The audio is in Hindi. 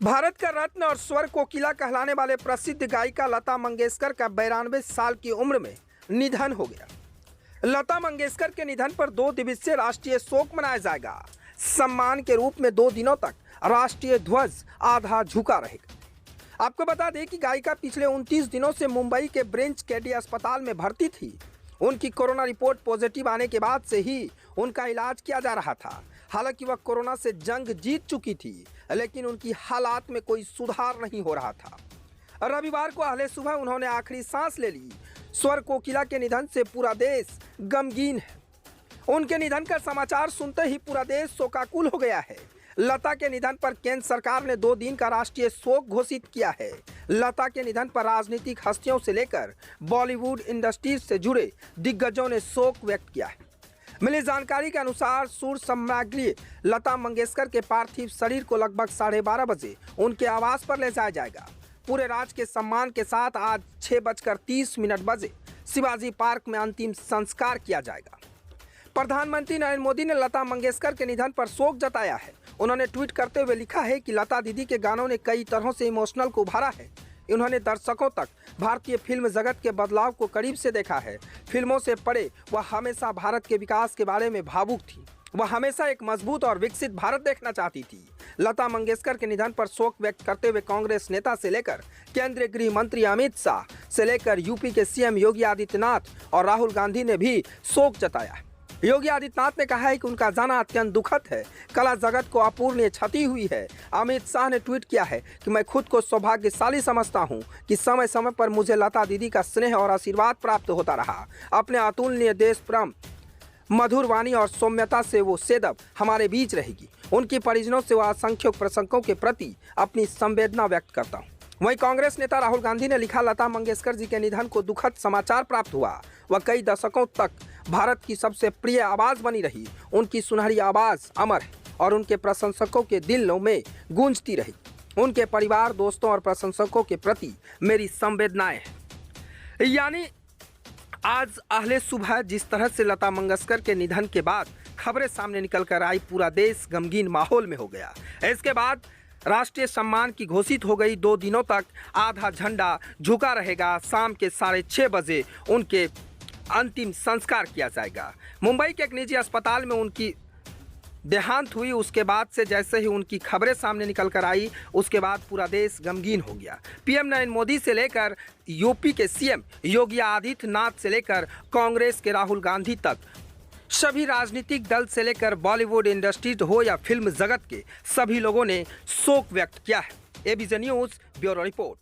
भारत का रत्न और स्वर कोकिला कहलाने वाले प्रसिद्ध गायिका लता मंगेशकर का 92 साल की उम्र में निधन हो गया। लता मंगेशकर के निधन पर 2 दिवसीय राष्ट्रीय शोक मनाया जाएगा। सम्मान के रूप में 2 दिनों तक राष्ट्रीय ध्वज आधा झुका रहेगा। आपको बता दें कि गायिका पिछले 29 दिनों से मुंबई के ब्रेंच केडी अस्पताल में भर्ती थी। उनकी कोरोना रिपोर्ट पॉजिटिव आने के बाद से ही उनका इलाज किया जा रहा था। हालांकि वह कोरोना से जंग जीत चुकी थी, लेकिन उनकी हालात में कोई सुधार नहीं हो रहा था। रविवार को अहले सुबह उन्होंने आखिरी सांस ले ली। स्वर कोकिला के निधन से पूरा देश गमगीन है। उनके निधन का समाचार सुनते ही पूरा देश शोकाकुल हो गया है। लता के निधन पर केंद्र सरकार ने 2 दिन का राष्ट्रीय शोक घोषित किया है। लता के निधन पर राजनीतिक हस्तियों से लेकर बॉलीवुड इंडस्ट्री से जुड़े दिग्गजों ने शोक व्यक्त किया है। मिली जानकारी के अनुसार सुर सम्राज्ञी लता मंगेशकर के पार्थिव शरीर को लगभग 12:30 बजे उनके आवास पर ले जाया जाएगा। पूरे राज्य के सम्मान के साथ आज 6:30 बजे शिवाजी पार्क में अंतिम संस्कार किया जाएगा। प्रधानमंत्री नरेंद्र मोदी ने लता मंगेशकर के निधन पर शोक जताया है। उन्होंने ट्वीट करते हुए लिखा है कि लता दीदी के गानों ने कई तरहों से इमोशनल को उभारा है। उन्होंने दर्शकों तक भारतीय फिल्म जगत के बदलाव को करीब से देखा है। फिल्मों से परे वह हमेशा भारत के विकास के बारे में भावुक थी। वह हमेशा एक मजबूत और विकसित भारत देखना चाहती थी। लता मंगेशकर के निधन पर शोक व्यक्त करते हुए कांग्रेस नेता से लेकर केंद्रीय गृह मंत्री अमित शाह से लेकर यूपी के सीएम योगी आदित्यनाथ और राहुल गांधी ने भी शोक जताया है। योगी आदित्यनाथ ने कहा है कि उनका जाना अत्यंत दुखद है। कला जगत को अपूरणीय क्षति हुई है। अमित शाह ने ट्वीट किया है कि मैं खुद को सौभाग्यशाली समझता हूं कि समय समय पर मुझे लता दीदी का स्नेह और आशीर्वाद प्राप्त होता रहा। अपने अतुलनीय देश प्रेम, मधुर वाणी और सौम्यता से वो सदैव हमारे बीच रहेगी। उनकी परिजनों से वह असंख्य प्रशंसकों के प्रति अपनी संवेदना व्यक्त करता हूँ। वहीं कांग्रेस नेता राहुल गांधी ने लिखा, लता मंगेशकर जी के निधन को दुखद समाचार प्राप्त हुआ। वह कई दशकों तक भारत की सबसे प्रिय आवाज़ बनी रही। उनकी सुनहरी आवाज़ अमर है और उनके प्रशंसकों के दिलों में गूंजती रही। उनके परिवार, दोस्तों और प्रशंसकों के प्रति मेरी संवेदनाएं हैं। यानी आज अहले सुबह जिस तरह से लता मंगेशकर के निधन के बाद खबरें सामने निकल कर आई, पूरा देश गमगीन माहौल में हो गया। इसके बाद राष्ट्रीय सम्मान की घोषित हो गई। 2 दिनों तक आधा झंडा झुका रहेगा। शाम के 6:30 बजे उनके अंतिम संस्कार किया जाएगा। मुंबई के एक निजी अस्पताल में उनकी देहांत हुई। उसके बाद से जैसे ही उनकी खबरें सामने निकल कर आई, उसके बाद पूरा देश गमगीन हो गया। पीएम नरेंद्र मोदी से लेकर यूपी के सीएम योगी आदित्यनाथ से लेकर कांग्रेस के राहुल गांधी तक सभी राजनीतिक दल से लेकर बॉलीवुड इंडस्ट्री हो या फिल्म जगत के सभी लोगों ने शोक व्यक्त किया है। ABP news bureau report.